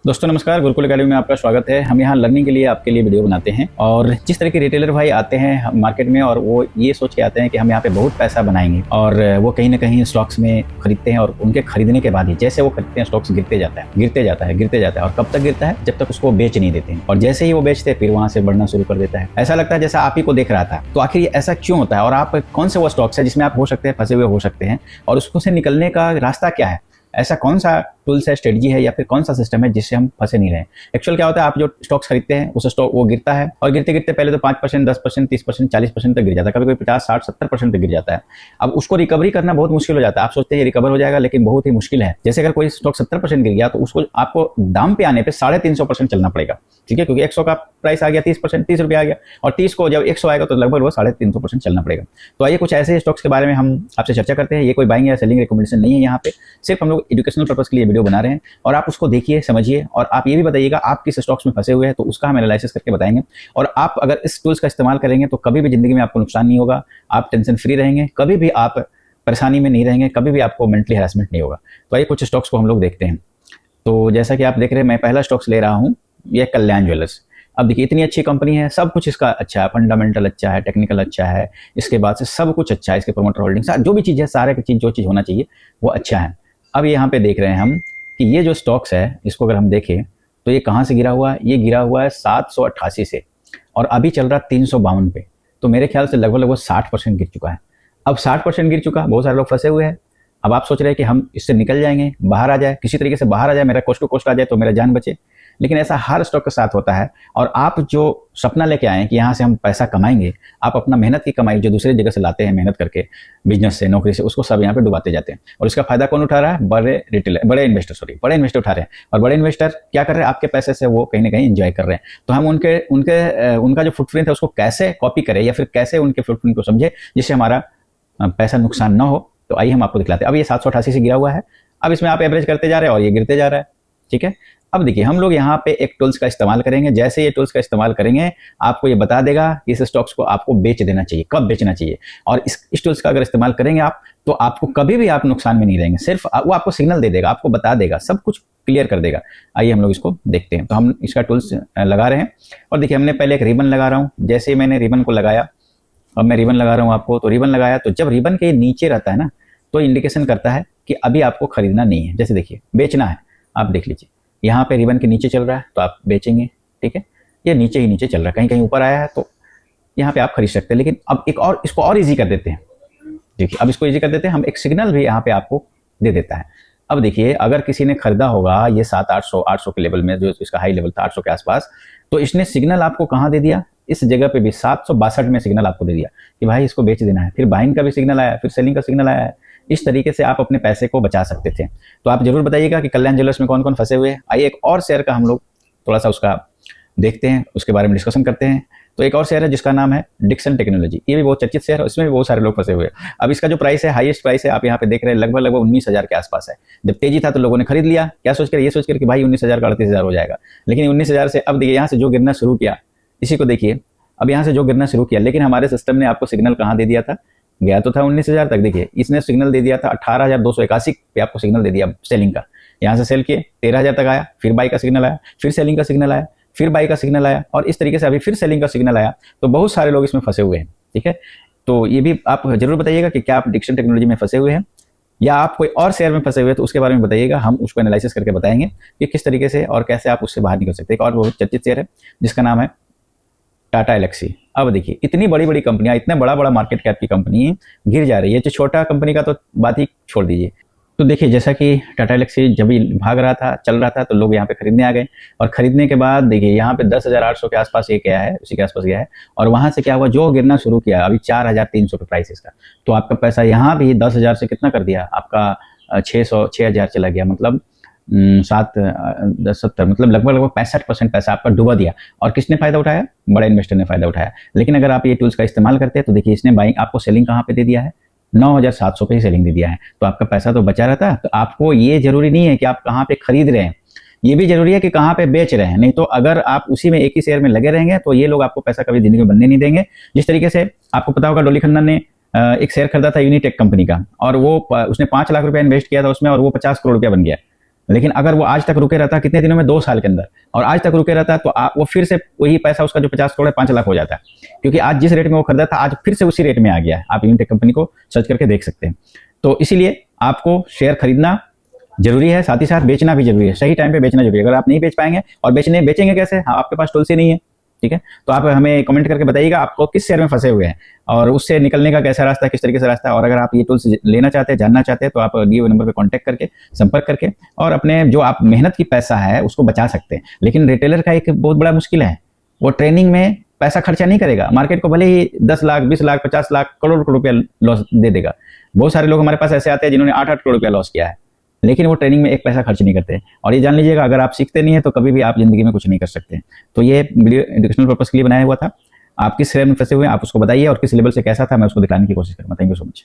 दोस्तों नमस्कार, गुरुकुल एकेडमी में आपका स्वागत है। हम यहाँ लर्निंग के लिए आपके लिए वीडियो बनाते हैं और जिस तरह के रिटेलर भाई आते हैं मार्केट में और वो ये सोच के आते हैं कि हम यहाँ पे बहुत पैसा बनाएंगे और वो कहीं ना कहीं स्टॉक्स में खरीदते हैं और उनके खरीदने के बाद ही जैसे वो खरीदते हैं स्टॉक्स गिरते जाता है और कब तक गिरता है जब तक उसको बेच नहीं देते हैं और जैसे ही वो बेचते हैं फिर वहाँ से बढ़ना शुरू कर देता है। ऐसा लगता है जैसा आप ही को देख रहा था। तो आखिर ये ऐसा क्यों होता है और आप कौन से वो स्टॉक्स है जिसमें आप हो सकते हैं फंसे हुए हो सकते हैं और उसको से निकलने का रास्ता क्या है? ऐसा कौन सा टूल्स है, स्ट्रेटजी है या फिर कौन सा सिस्टम है जिससे हम फंसे नहीं रहे? एक्चुअल क्या होता है, आप जो स्टॉक्स खरीदते हैं उस स्टॉक वो गिरता है और गिरते गिरते पहले तो 5%, 10%, 30%, 40% तक गिर जाता है, कभी कभी 50, 60, 70% तक गिर जाता है। अब उसको रिकवरी करना बहुत मुश्किल हो जाता है। आप सोचते हैं रिकवर हो जाएगा, लेकिन बहुत ही मुश्किल है। जैसे अगर कोई स्टॉक 70% गिर गया तो उसको आपको दाम पे आने पर 350% चलना पड़ेगा, ठीक है, क्योंकि 100 का प्राइस आ गया 30%, 30 रुपये आ गया और 30 को जब 100 आएगा तो लगभग वो 350% चलना पड़ेगा। तो आइए कुछ ऐसे स्टॉक्स के बारे में हम आपसे चर्चा करते हैं। ये कोई बाइंग या सेलिंग रिकमेंडेशन नहीं है, यहाँ पे सिर्फ हम लोग एजुकेशनल पर्पस के लिए वीडियो बना रहे हैं और आप उसको देखिए, समझिए और आप ये भी बताइएगा आप किस स्टॉक्स में फंसे हुए हैं तो उसका हम एनालिसिस करके बताएंगे। और आप अगर इस टूल्स का इस्तेमाल करेंगे तो कभी भी जिंदगी में आपको नुकसान नहीं होगा, आप टेंशन फ्री रहेंगे, कभी भी आप परेशानी में नहीं रहेंगे, कभी भी आपको मेंटली हैरेसमेंट नहीं होगा। तो आइए कुछ स्टॉक्स को हम लोग देखते हैं। तो जैसा कि आप देख रहे हैं, मैं पहला स्टॉक्स ले रहा हूँ, ये कल्याण ज्वेलर्स। अब देखिए इतनी अच्छी कंपनी है, सब कुछ इसका अच्छा है, फंडामेंटल अच्छा है, टेक्निकल अच्छा है, इसके बाद से सब कुछ अच्छा है, इसके प्रमोटर होल्डिंग जो भी चीज़ है, सारे की चीज़ जो चीज़ होना चाहिए वो अच्छा है। अब यहाँ पे देख रहे हैं हम कि ये जो स्टॉक्स है इसको अगर हम देखें तो ये कहाँ से गिरा हुआ है? ये गिरा हुआ है 788 से और अभी चल रहा 352 पे। तो मेरे ख्याल से लगभग 60% गिर चुका है। अब 60% गिर चुका, बहुत सारे लोग फंसे हुए हैं। अब आप सोच रहे हैं कि हम इससे निकल जाएंगे, बाहर आ जाए, किसी तरीके से बाहर आ जाए, मेरा कोस्ट टू कोस्ट आ जाए तो मेरा जान बचे। लेकिन ऐसा हर स्टॉक के साथ होता है और आप जो सपना लेके आए हैं कि यहाँ से हम पैसा कमाएंगे, आप अपना मेहनत की कमाई जो दूसरी जगह से लाते हैं मेहनत करके, बिजनेस से, नौकरी से, उसको सब यहाँ पे डुबाते जाते हैं। और इसका फायदा कौन उठा रहा है? बड़े इन्वेस्टर उठा रहे हैं। और बड़े इन्वेस्टर क्या कर रहे हैं? आपके पैसे से वो कहीं ना कहीं एंजॉय कर रहे हैं। तो हम उनका जो फुटप्रिंट है उसको कैसे कॉपी करें या फिर कैसे उनके फुटप्रिंट को समझे जिससे हमारा पैसा नुकसान ना हो। तो आइए हम आपको दिखलाते हैं। अब ये 788 से गिरा हुआ है, अब इसमें आप एवरेज करते जा रहे हैं और ये गिरते जा रहा है, ठीक है। अब देखिए हम लोग यहाँ पे एक टूल्स का इस्तेमाल करेंगे। जैसे ये टूल्स का इस्तेमाल करेंगे आपको ये बता देगा कि इस स्टॉक्स को आपको बेच देना चाहिए, कब बेचना चाहिए। और इस टूल्स का अगर इस्तेमाल करेंगे आप तो आपको कभी भी आप नुकसान में नहीं रहेंगे। सिर्फ वो आपको सिग्नल दे देगा, आपको बता देगा, सब कुछ क्लियर कर देगा। आइए हम लोग इसको देखते हैं। तो हम इसका टूल्स लगा रहे हैं और देखिए हमने पहले एक रिबन लगा रहा हूँ। जैसे ही मैंने रिबन को लगाया, अब मैं रिबन लगा रहा हूँ आपको, तो रिबन लगाया तो जब रिबन के नीचे रहता है ना तो इंडिकेशन करता है कि अभी आपको खरीदना नहीं है। जैसे देखिए बेचना है, आप देख लीजिए यहाँ पे रिबन के नीचे चल रहा है तो आप बेचेंगे, ठीक है। ये नीचे ही नीचे चल रहा है, कहीं कहीं ऊपर आया है तो यहाँ पे आप खरीद सकते हैं। लेकिन अब एक और इसको और इजी कर देते हैं। देखिए अब इसको इजी कर देते हैं, हम एक सिग्नल भी यहाँ पे आपको दे देता है। अब देखिए अगर किसी ने खरीदा होगा ये 700-800 के लेवल में, जो इसका हाई लेवल था 800 के आसपास, तो इसने सिग्नल आपको कहाँ दे दिया? इस जगह पे भी 762 में सिग्नल आपको दे दिया कि भाई इसको बेच देना है। फिर बाइंग का भी सिग्नल आया, फिर सेलिंग का सिग्नल आया है। इस तरीके से आप अपने पैसे को बचा सकते थे। तो आप जरूर बताइएगा कि कल्याण ज्वेलर्स में कौन कौन फंसे हुए हैं। आइए एक और शेयर का हम लोग थोड़ा सा उसका देखते हैं, उसके बारे में डिस्कशन करते हैं। तो एक और शेयर है जिसका नाम है डिक्सन टेक्नोलॉजी। ये भी बहुत चर्चित शेयर है, इसमें भी बहुत सारे लोग फंसे हुए हैं। अब इसका जो प्राइस है, हाईएस्ट प्राइस है, आप यहाँ पे देख रहे हैं, लगभग 19,000 के आसपास है। जब तेजी था तो लोगों ने खरीद लिया, क्या सोचकर? ये सोचकर कि भाई 19,000 का 38,000 हो जाएगा। लेकिन 19,000 से अब देखिए यहाँ से जो गिरना शुरू किया, इसी को देखिए, अब यहाँ से जो गिरना शुरू किया, लेकिन हमारे सिस्टम ने आपको सिग्नल कहाँ दे दिया था? गया तो था 19,000 तक। देखिए इसने सिग्नल दे दिया था 18,281 पे, आपको सिग्नल दे दिया सेलिंग का। यहाँ से सेल किए 13,000 तक आया, फिर बाई का सिग्नल आया, फिर सेलिंग का सिग्नल आया, फिर बाई का सिग्नल आया और इस तरीके से अभी फिर सेलिंग का सिग्नल आया। तो बहुत सारे लोग इसमें फंसे हुए हैं, ठीक है। तो ये भी आप जरूर बताइएगा कि क्या आप डिक्सन टेक्नोलॉजी में फंसे हुए हैं या आप कोई और शेयर में फंसे हुए हैं, तो उसके बारे में बताइएगा। हम उसको एनालिसिस करके बताएंगे कि किस तरीके से और कैसे आप उससे बाहर निकल सकते हैं। एक और बहुत चर्चित शेयर है जिसका नाम है टाटा एलेक्सी। अब देखिए इतनी बड़ी बड़ी कंपनियां, इतने बड़ा बड़ा मार्केट कैप की कंपनी गिर जा रही है। जो छोटा कंपनी का तो बात ही छोड़ दीजिए। तो देखिए जैसा कि टाटा एलेक्सी जब भी भाग रहा था, चल रहा था, तो लोग यहाँ पे खरीदने आ गए और खरीदने के बाद देखिए यहाँ पे 10,800 के आसपास ये गया है, उसी के आसपास गया है। और वहां से क्या हुआ, जो गिरना शुरू किया, अभी 4,300 पे प्राइस इसका। तो आपका पैसा यहाँ भी 10,000 से कितना कर दिया आपका? 6,000 चला गया, मतलब 7-10-70, मतलब लगभग 65% पैसा आपका डुबा दिया। और किसने फायदा उठाया? बड़े इन्वेस्टर ने फायदा उठाया। लेकिन अगर आप ये टूल्स का इस्तेमाल करते हैं तो देखिए इसने बाइंग आपको सेलिंग कहाँ पे दे दिया है? 9,700 पे ही सेलिंग दे दिया है। तो आपका पैसा तो बचा रहता है। तो आपको ये जरूरी नहीं है कि आप कहाँ पे खरीद रहे हैं, ये भी जरूरी है कि कहाँ पे बेच रहे हैं। नहीं तो अगर आप उसी में एक ही शेयर में लगे रहेंगे तो ये लोग आपको पैसा कभी जिंदगी में बनने नहीं देंगे। जिस तरीके से आपको पता होगा डोली खन्ना ने एक शेयर खरीदा था यूनिटेक कंपनी का और वो उसने 5 लाख रुपया इन्वेस्ट किया था उसमें और वो 50 करोड़ रुपया बन गया। लेकिन अगर वो आज तक रुके रहता, कितने दिनों में, 2 साल के अंदर, और आज तक रुके रहता, तो वो फिर से वही पैसा, उसका जो 50 करोड़ है 5 लाख हो जाता है, क्योंकि आज जिस रेट में वो खरीदा था आज फिर से उसी रेट में आ गया है। आप यूनिटेक कंपनी को सर्च करके देख सकते हैं। तो इसीलिए आपको शेयर खरीदना जरूरी है, साथ ही साथ बेचना भी जरूरी है, सही टाइम पे बेचना जरूरी है। अगर आप नहीं बेच पाएंगे, और बेचेंगे कैसे, हाँ, आपके पास टूल्स ही नहीं है, ठीक है, तो आप हमें कमेंट करके बताइएगा आपको किस शेयर में फंसे हुए हैं और उससे निकलने का कैसा रास्ता है, किस तरीके से रास्ता है। और अगर आप ये टूल्स लेना चाहते हैं, जानना चाहते हैं, तो आप दिए हुए नंबर पर कांटेक्ट करके, संपर्क करके, और अपने जो आप मेहनत की पैसा है उसको बचा सकते हैं। लेकिन रिटेलर का एक बहुत बड़ा मुश्किल है, वो ट्रेनिंग में पैसा खर्चा नहीं करेगा, मार्केट को भले ही 10 लाख, 20 लाख, 50 लाख, करोड़ रुपया लॉस दे देगा। बहुत सारे लोग हमारे पास ऐसे आते हैं जिन्होंने 8-8 करोड़ रुपया लॉस किया है, लेकिन वो ट्रेनिंग में एक पैसा खर्च नहीं करते। और ये जान लीजिएगा, अगर आप सीखते नहीं है तो कभी भी आप जिंदगी में कुछ नहीं कर सकते। तो ये वीडियो एजुकेशनल पर्पस के लिए बनाया हुआ था। आप किस शेयर में फंसे हुए हैं आप उसको बताइए, और किस लेवल से कैसा था मैं उसको दिखाने की कोशिश करूँगा। Thank you so much.